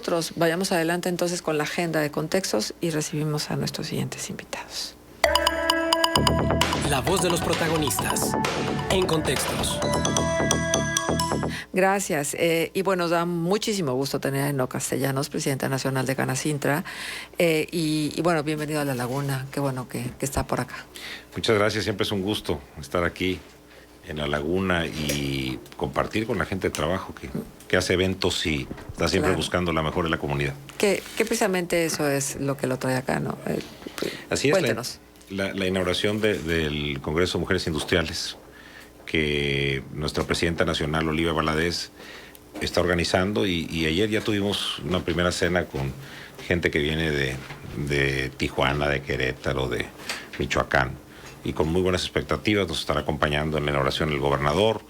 nosotros. Vayamos adelante entonces con la agenda de contextos y recibimos a nuestros siguientes invitados. La voz de los protagonistas en Contextos. Gracias. Y bueno, nos da muchísimo gusto tener a Eno Castellanos, presidenta nacional de Canacintra. Y bueno, bienvenido a La Laguna. Qué bueno que está por acá. Muchas gracias. Siempre es un gusto estar aquí en La Laguna y compartir con la gente de trabajo que hace eventos y está siempre buscando la mejor de la comunidad. Que precisamente eso es lo que lo trae acá, ¿no? Así es. Cuéntenos. La inauguración del Congreso de Mujeres Industriales, que nuestra presidenta nacional, Olivia Valadez, está organizando, y ayer ya tuvimos una primera cena con gente que viene de Tijuana, de Querétaro, de Michoacán, y con muy buenas expectativas. Nos estará acompañando en la inauguración el gobernador,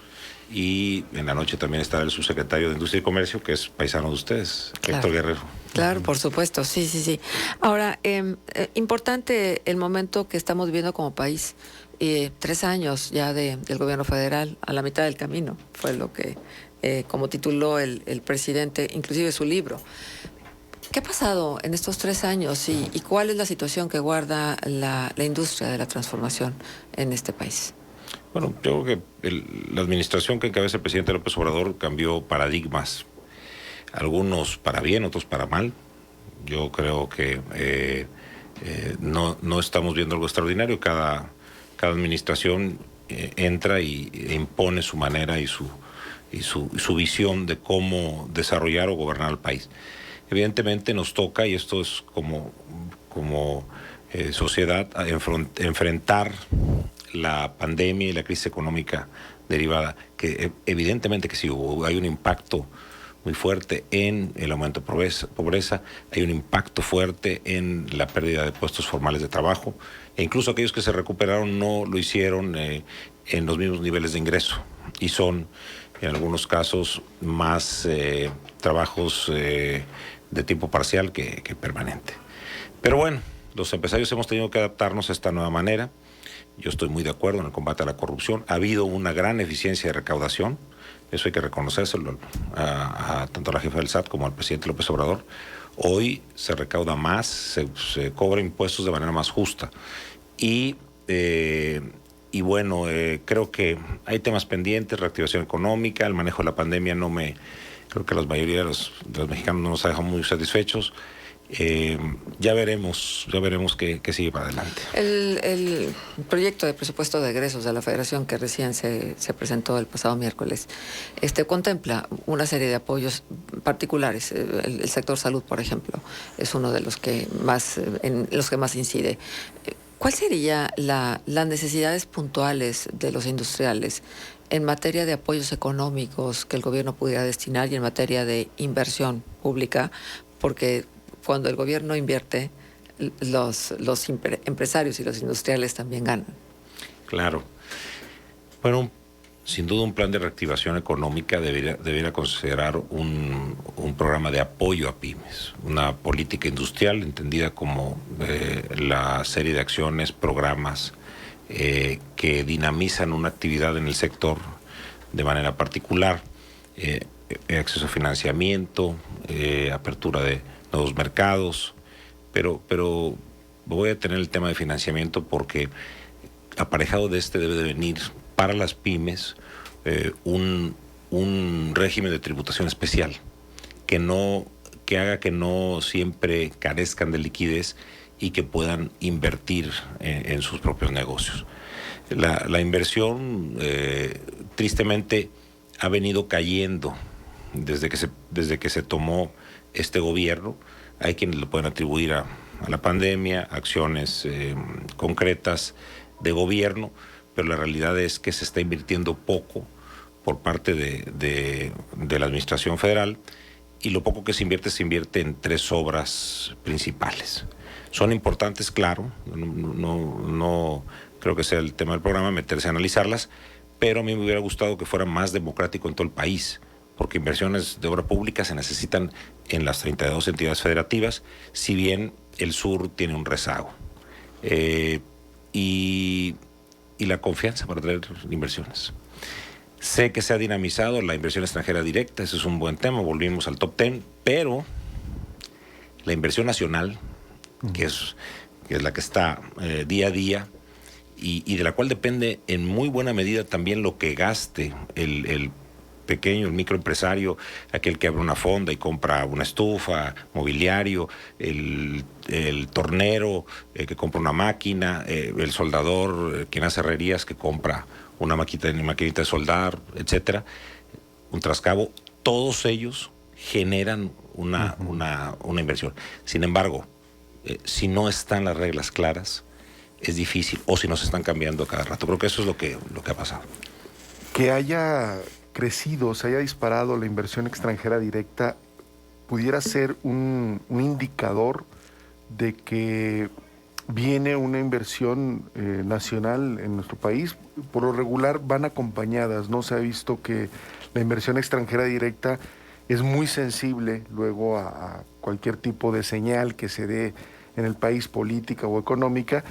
y en la noche también estará el subsecretario de Industria y Comercio, que es paisano de ustedes, claro. Héctor Guerrero. Claro, por supuesto, sí. Ahora, importante el momento que estamos viviendo como país. 3 años ya del gobierno federal, a la mitad del camino, fue lo que, como tituló el presidente, inclusive su libro. ¿Qué ha pasado en estos 3 años y cuál es la situación que guarda la industria de la transformación en este país? Bueno, yo creo que la administración que encabeza el presidente López Obrador cambió paradigmas, algunos para bien, otros para mal. Yo creo que no estamos viendo algo extraordinario. Cada administración entra e impone su manera y su visión de cómo desarrollar o gobernar el país. Evidentemente nos toca, y esto es como sociedad, enfrentar la pandemia y la crisis económica derivada, que evidentemente que sí hay un impacto muy fuerte en el aumento de pobreza, hay un impacto fuerte en la pérdida de puestos formales de trabajo, e incluso aquellos que se recuperaron no lo hicieron en los mismos niveles de ingreso, y son en algunos casos más trabajos de tiempo parcial que permanente. Pero bueno, los empresarios hemos tenido que adaptarnos a esta nueva manera. Yo estoy muy de acuerdo en el combate a la corrupción. Ha habido una gran eficiencia de recaudación. Eso hay que reconocérselo tanto a la jefa del SAT como al presidente López Obrador. Hoy se recauda más, se cobra impuestos de manera más justa. Y bueno, creo que hay temas pendientes, reactivación económica, el manejo de la pandemia creo que la mayoría de los mexicanos no nos ha dejado muy satisfechos. Ya veremos qué sigue para adelante. El proyecto de presupuesto de egresos de la Federación, que recién se presentó el pasado miércoles, contempla una serie de apoyos particulares. El sector salud, por ejemplo, es uno de los que más incide. ¿Cuál sería las necesidades puntuales de los industriales en materia de apoyos económicos que el gobierno pudiera destinar y en materia de inversión pública? Porque cuando el gobierno invierte, los empresarios y los industriales también ganan. Claro. Bueno, sin duda un plan de reactivación económica debería considerar un programa de apoyo a pymes, una política industrial entendida como la serie de acciones, programas que dinamizan una actividad en el sector de manera particular, acceso a financiamiento, apertura de nuevos mercados, pero voy a tener el tema de financiamiento porque aparejado de debe de venir para las pymes un régimen de tributación especial que haga que no siempre carezcan de liquidez y que puedan invertir en sus propios negocios. La inversión tristemente ha venido cayendo desde que se tomó este gobierno. Hay quienes lo pueden atribuir a la pandemia, acciones concretas de gobierno, pero la realidad es que se está invirtiendo poco por parte de la administración federal, y lo poco que se invierte en 3 obras principales. Son importantes, claro, no creo que sea el tema del programa meterse a analizarlas, pero a mí me hubiera gustado que fuera más democrático en todo el país, porque inversiones de obra pública se necesitan en las 32 entidades federativas, si bien el sur tiene un rezago. Y la confianza para traer inversiones. Sé que se ha dinamizado la inversión extranjera directa, ese es un buen tema, volvimos al top 10, pero la inversión nacional, que es la que está día a día, y de la cual depende en muy buena medida también lo que gaste el pequeño, el microempresario, aquel que abre una fonda y compra una estufa, mobiliario, el tornero que compra una máquina, el soldador, quien hace herrerías, que compra una maquinita de soldar, etcétera, un trascabo. Todos ellos generan una inversión. Sin embargo, si no están las reglas claras, es difícil, o si no se están cambiando cada rato. Creo que eso es lo que ha pasado. Que haya crecido, se haya disparado la inversión extranjera directa, pudiera ser un indicador de que viene una inversión nacional en nuestro país. Por lo regular van acompañadas, ¿no? Se ha visto que la inversión extranjera directa es muy sensible luego a cualquier tipo de señal que se dé en el país, política o económica,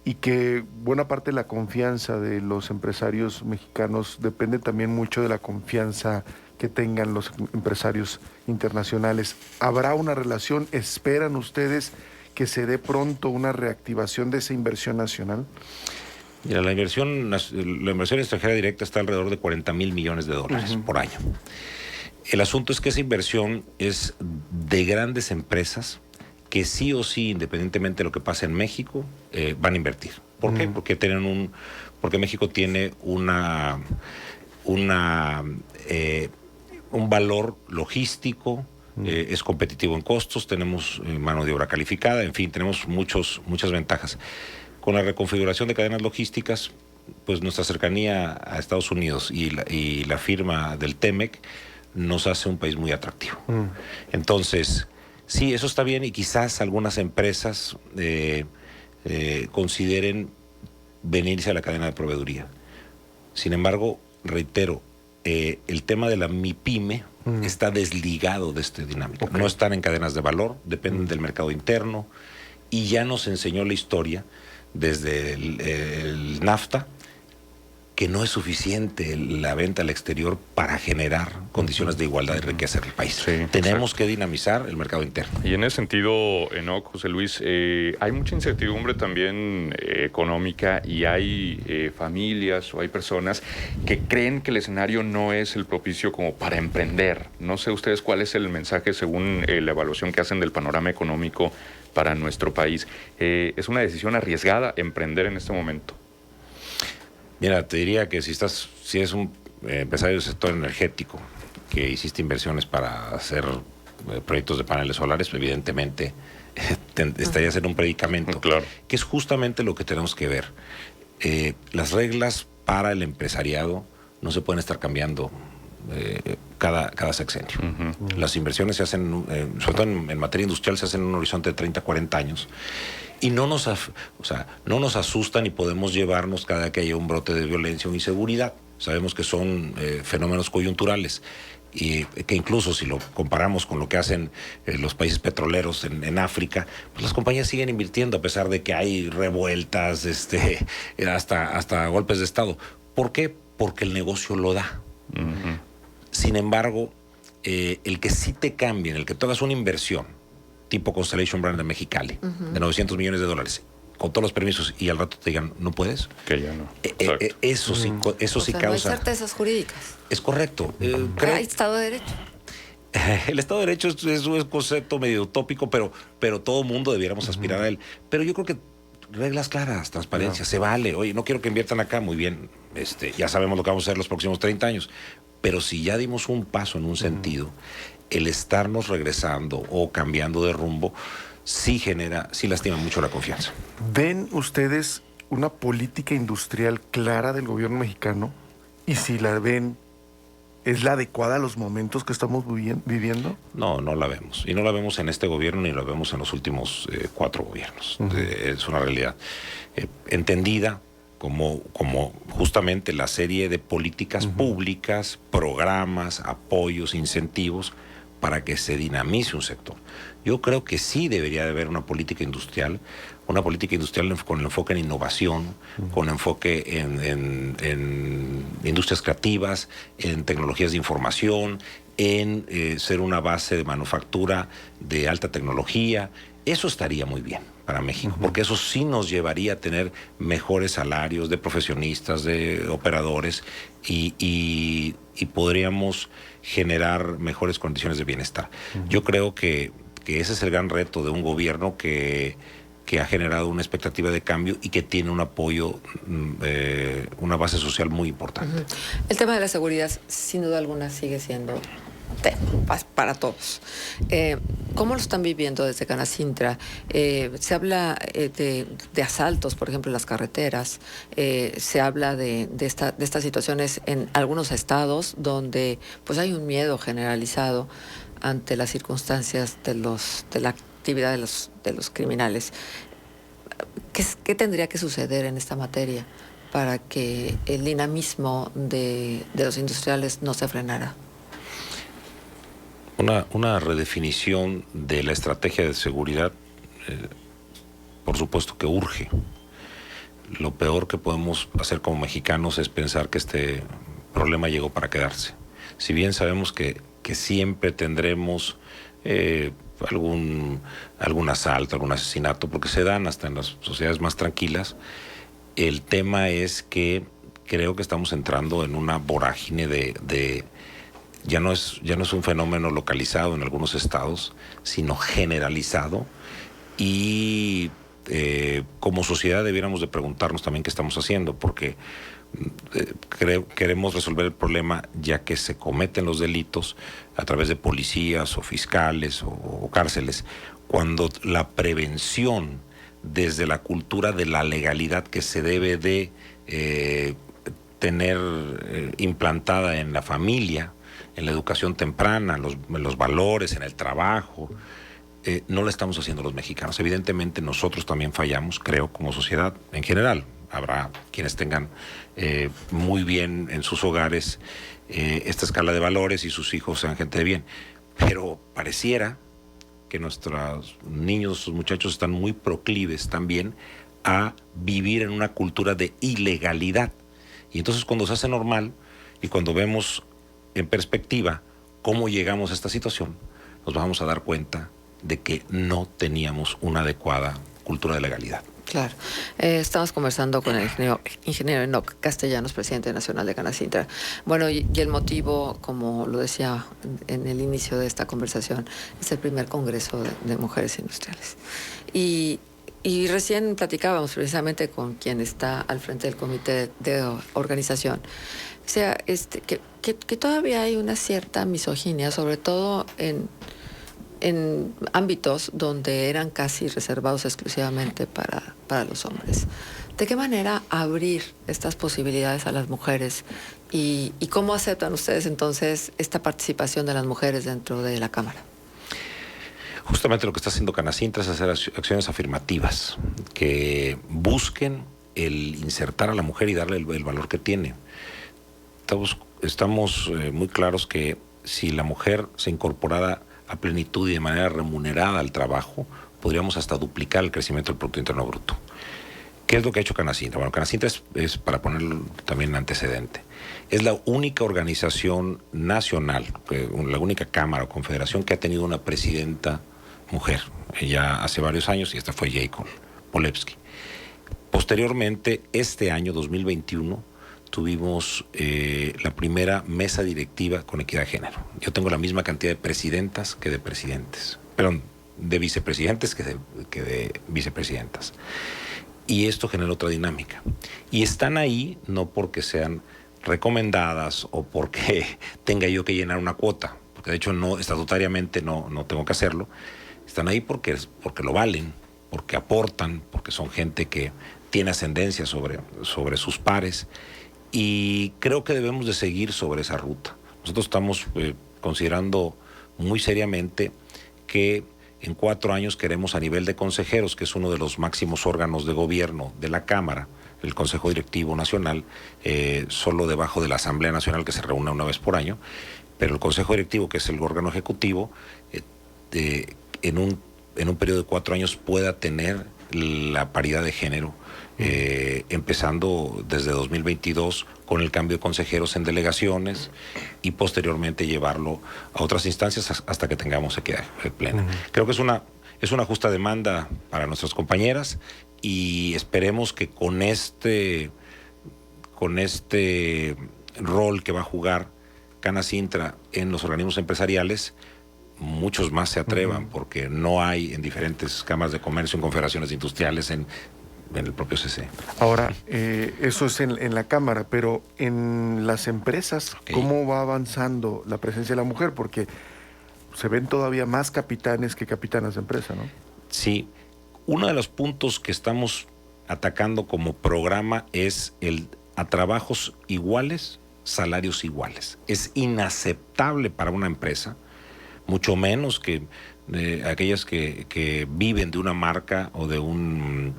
y que buena parte de la confianza de los empresarios mexicanos depende también mucho de la confianza que tengan los empresarios internacionales. ¿Habrá una relación? ¿Esperan ustedes que se dé pronto una reactivación de esa inversión nacional? Mira, la inversión extranjera directa está alrededor de 40 mil millones de dólares por año. El asunto es que esa inversión es de grandes empresas que sí o sí, independientemente de lo que pase en México, van a invertir. ¿Por qué? Porque México tiene un valor logístico, es competitivo en costos, tenemos mano de obra calificada, en fin, tenemos muchas ventajas. Con la reconfiguración de cadenas logísticas, pues nuestra cercanía a Estados Unidos y la firma del TEMEC nos hace un país muy atractivo. Entonces, sí, eso está bien, y quizás algunas empresas consideren venirse a la cadena de proveeduría. Sin embargo, reitero, el tema de la MIPYME está desligado de esta dinámica. Okay. No están en cadenas de valor, dependen del mercado interno, y ya nos enseñó la historia desde el NAFTA que no es suficiente la venta al exterior para generar condiciones de igualdad y riqueza en el país. Sí, tenemos que dinamizar el mercado interno. Y en ese sentido, Enoc, José Luis, hay mucha incertidumbre también económica, y hay familias o hay personas que creen que el escenario no es el propicio como para emprender. No sé ustedes cuál es el mensaje según la evaluación que hacen del panorama económico para nuestro país. ¿Es una decisión arriesgada emprender en este momento? Mira, te diría que si es un empresario del sector energético, que hiciste inversiones para hacer proyectos de paneles solares, evidentemente estarías en un predicamento. Claro. Que es justamente lo que tenemos que ver. Las reglas para el empresariado no se pueden estar cambiando cada sexenio. Las inversiones se hacen, sobre todo en materia industrial, se hacen en un horizonte de 30, 40 años. Y no nos asustan y podemos llevarnos cada que haya un brote de violencia o inseguridad. Sabemos que son fenómenos coyunturales, y que incluso si lo comparamos con lo que hacen los países petroleros en África, pues las compañías siguen invirtiendo a pesar de que hay revueltas, hasta golpes de Estado. ¿Por qué? Porque el negocio lo da. Sin embargo, el que sí te cambien, el que tú hagas una inversión tipo Constellation Brand de Mexicali, de 900 millones de dólares, con todos los permisos, y al rato te digan, no puedes. Que ya no. Eso sí no causa. hay certezas jurídicas. Es correcto. Hay Estado de Derecho. El Estado de Derecho es un concepto medio utópico, pero todo mundo debiéramos aspirar a él. Pero yo creo que reglas claras, transparencia, se vale. Oye, no quiero que inviertan acá, muy bien. Ya sabemos lo que vamos a hacer los próximos 30 años. Pero si ya dimos un paso en un sentido, el estarnos regresando o cambiando de rumbo sí lastima mucho la confianza. ¿Ven ustedes una política industrial clara del gobierno mexicano? Y si la ven, ¿es la adecuada a los momentos que estamos viviendo? No, no la vemos. Y no la vemos en este gobierno ni la vemos en los últimos 4 gobiernos. Es una realidad entendida como justamente la serie de políticas públicas, programas, apoyos, incentivos para que se dinamice un sector. Yo creo que sí debería de haber una política industrial con enfoque en innovación, con enfoque en industrias creativas, en tecnologías de información, en ser una base de manufactura de alta tecnología. Eso estaría muy bien para México, porque eso sí nos llevaría a tener mejores salarios de profesionistas, de operadores, y podríamos generar mejores condiciones de bienestar. Yo creo que ese es el gran reto de un gobierno que ha generado una expectativa de cambio y que tiene un apoyo, una base social muy importante. El tema de la seguridad, sin duda alguna, sigue siendo tema para todos. ¿Cómo lo están viviendo desde Canacintra? Se habla de asaltos, por ejemplo, en las carreteras. Se habla de estas situaciones en algunos estados donde pues hay un miedo generalizado ante las circunstancias de la actividad de los criminales. ¿Qué tendría que suceder en esta materia para que el dinamismo de los industriales no se frenara? Una redefinición de la estrategia de seguridad, por supuesto que urge. Lo peor que podemos hacer como mexicanos es pensar que este problema llegó para quedarse. Si bien sabemos que siempre tendremos algún asalto, algún asesinato, porque se dan hasta en las sociedades más tranquilas, el tema es que creo que estamos entrando en una vorágine de ya no es un fenómeno localizado en algunos estados, sino generalizado, y como sociedad debiéramos de preguntarnos también qué estamos haciendo, porque queremos resolver el problema ya que se cometen los delitos a través de policías o fiscales o cárceles, cuando la prevención desde la cultura de la legalidad que se debe de tener implantada en la familia, en la educación temprana, en los valores, en el trabajo, no la estamos haciendo los mexicanos. Evidentemente nosotros también fallamos, creo, como sociedad en general. Habrá quienes tengan muy bien en sus hogares esta escala de valores y sus hijos sean gente de bien, pero pareciera que nuestros niños, nuestros muchachos están muy proclives también a vivir en una cultura de ilegalidad. Y entonces cuando se hace normal y cuando vemos en perspectiva cómo llegamos a esta situación, nos vamos a dar cuenta de que no teníamos una adecuada cultura de legalidad. Claro. Estamos conversando con el ingeniero Enoc Castellanos, presidente nacional de Canacintra. Bueno, y el motivo, como lo decía en el inicio de esta conversación, es el primer Congreso de Mujeres Industriales. Y recién platicábamos precisamente con quien está al frente del comité de organización. O sea, que todavía hay una cierta misoginia, sobre todo en ámbitos donde eran casi reservados exclusivamente para los hombres. ¿De qué manera abrir estas posibilidades a las mujeres? ¿Y cómo aceptan ustedes entonces esta participación de las mujeres dentro de la Cámara? Justamente lo que está haciendo Canacintra es hacer acciones afirmativas que busquen el insertar a la mujer y darle el valor que tiene. Estamos muy claros que si la mujer se incorporara a plenitud y de manera remunerada al trabajo, podríamos hasta duplicar el crecimiento del Producto Interno Bruto. ¿Qué es lo que ha hecho Canacintra? Bueno, Canacintra es para ponerlo también en antecedente, es la única organización nacional, la única cámara o confederación que ha tenido una presidenta mujer. Ella hace varios años, y esta fue Jacob Polewski. Posteriormente, este año 2021, tuvimos la primera mesa directiva con equidad de género. Yo tengo la misma cantidad de presidentas que de presidentes, perdón, de vicepresidentes que de vicepresidentas. Y esto genera otra dinámica. Y están ahí no porque sean recomendadas o porque tenga yo que llenar una cuota, porque de hecho no, estatutariamente no tengo que hacerlo. Están ahí porque lo valen, porque aportan, porque son gente que tiene ascendencia sobre sus pares. Y creo que debemos de seguir sobre esa ruta. Nosotros estamos considerando muy seriamente que en 4 años queremos, a nivel de consejeros, que es uno de los máximos órganos de gobierno de la Cámara, el Consejo Directivo Nacional, solo debajo de la Asamblea Nacional, que se reúne una vez por año, pero el Consejo Directivo, que es el órgano ejecutivo, en un en un periodo de 4 años pueda tener la paridad de género, empezando desde 2022 con el cambio de consejeros en delegaciones y posteriormente llevarlo a otras instancias hasta que tengamos equidad plena. Creo que es una justa demanda para nuestras compañeras y esperemos que con este rol que va a jugar Canacintra en los organismos empresariales, muchos más se atrevan, porque no hay en diferentes cámaras de comercio, en confederaciones industriales, en el propio CC. Ahora, eso es en la Cámara, pero en las empresas, Okay. ¿cómo va avanzando la presencia de la mujer? Porque se ven todavía más capitanes que capitanas de empresa, ¿no? Sí, uno de los puntos que estamos atacando como programa es a trabajos iguales, salarios iguales. Es inaceptable para una empresa, mucho menos que aquellas que viven de una marca o de un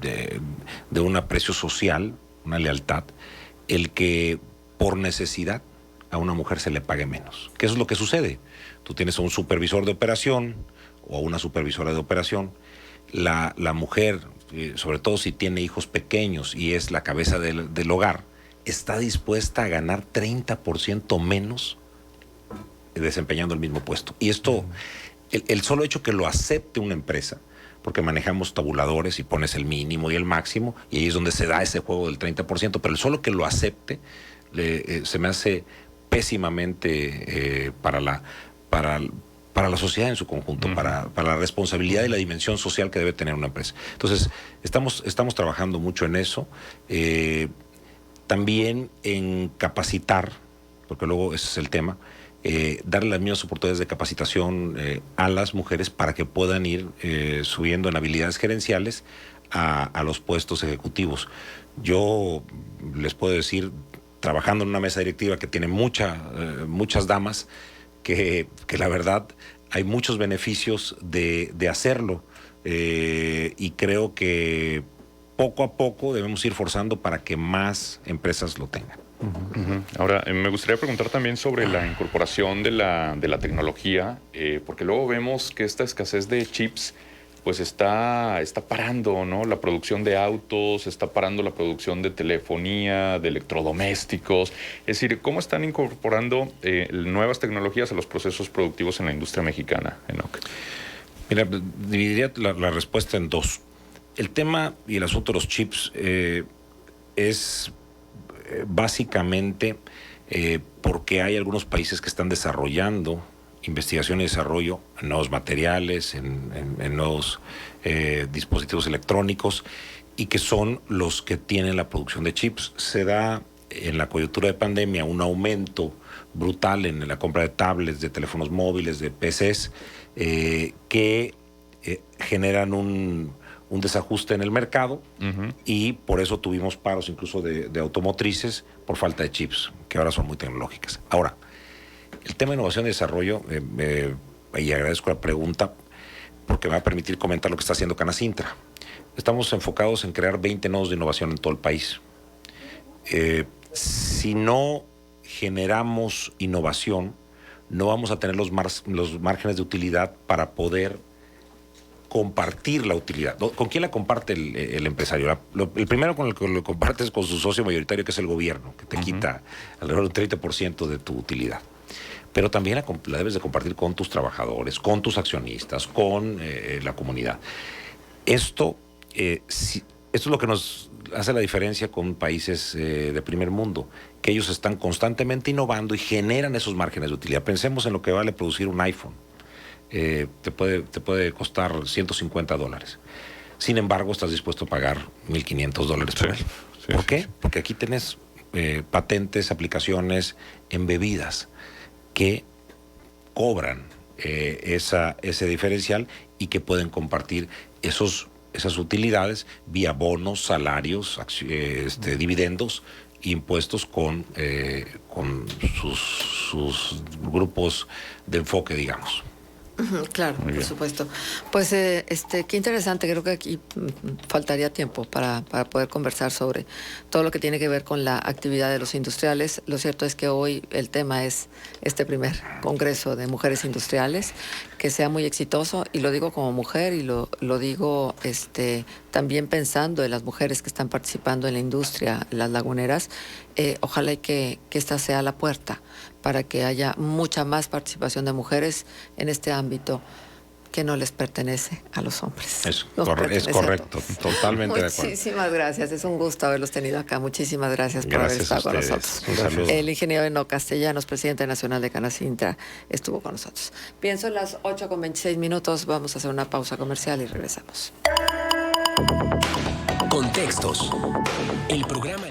aprecio social, una lealtad, el que por necesidad a una mujer se le pague menos. Que eso es lo que sucede. Tú tienes a un supervisor de operación o a una supervisora de operación. La mujer, sobre todo si tiene hijos pequeños y es la cabeza del hogar, está dispuesta a ganar 30% menos desempeñando el mismo puesto. Y esto, el solo hecho que lo acepte una empresa, porque manejamos tabuladores y pones el mínimo y el máximo, y ahí es donde se da ese juego del 30%, pero el solo que lo acepte se me hace pésimamente para la sociedad en su conjunto, para la responsabilidad y la dimensión social que debe tener una empresa. Entonces, estamos trabajando mucho en eso. También en capacitar, porque luego ese es el tema, darle las mismas oportunidades de capacitación a las mujeres para que puedan ir subiendo en habilidades gerenciales a los puestos ejecutivos. Yo les puedo decir, trabajando en una mesa directiva que tiene muchas damas, que la verdad hay muchos beneficios de hacerlo, y creo que poco a poco debemos ir forzando para que más empresas lo tengan. Ahora, me gustaría preguntar también sobre la incorporación de la tecnología, porque luego vemos que esta escasez de chips pues está parando, ¿no?, la producción de autos, está parando la producción de telefonía, de electrodomésticos. Es decir, ¿cómo están incorporando nuevas tecnologías a los procesos productivos en la industria mexicana, Enoc? Mira, dividiría la respuesta en dos. El tema y el asunto de los chips es básicamente porque hay algunos países que están desarrollando investigación y desarrollo en nuevos materiales, en nuevos dispositivos electrónicos, y que son los que tienen la producción de chips. Se da en la coyuntura de pandemia un aumento brutal en la compra de tablets, de teléfonos móviles, de PCs, que generan un desajuste en el mercado, y por eso tuvimos paros incluso de automotrices por falta de chips, que ahora son muy tecnológicas. Ahora, el tema de innovación y desarrollo, y agradezco la pregunta porque me va a permitir comentar lo que está haciendo Canacintra. Estamos enfocados en crear 20 nodos de innovación en todo el país. Si no generamos innovación, no vamos a tener los márgenes de utilidad para poder compartir la utilidad. ¿Con quién la comparte el empresario? El primero con el que lo compartes es con su socio mayoritario, que es el gobierno, que te quita alrededor del 30% de tu utilidad. Pero también la debes de compartir con tus trabajadores, con tus accionistas, con la comunidad. Esto es lo que nos hace la diferencia con países de primer mundo, que ellos están constantemente innovando y generan esos márgenes de utilidad. Pensemos en lo que vale producir un iPhone. Te puede costar $150. Sin embargo, estás dispuesto a pagar $1,500 por él. ¿Por qué? Porque aquí tenés patentes, aplicaciones en bebidas que cobran ese diferencial y que pueden compartir esas utilidades vía bonos, salarios, dividendos, impuestos con sus grupos de enfoque, digamos. Claro, Muy por bien. supuesto. Pues qué interesante, creo que aquí faltaría tiempo para poder conversar sobre todo lo que tiene que ver con la actividad de los industriales. Lo cierto es que hoy el tema es este primer Congreso de Mujeres Industriales, que sea muy exitoso, y lo digo como mujer y lo digo también pensando en las mujeres que están participando en la industria, las laguneras. Ojalá y que esta sea la puerta para que haya mucha más participación de mujeres en este ámbito que no les pertenece a los hombres. Es Nos pertenece a correcto, todos. totalmente de acuerdo. Muchísimas gracias, es un gusto haberlos tenido acá. Muchísimas gracias por haber Gracias a estado con ustedes. nosotros. Un saludo. El ingeniero Eno Castellanos, presidente nacional de Canacintra, estuvo con nosotros. Pienso las 8:26, vamos a hacer una pausa comercial y regresamos. Contextos. El programa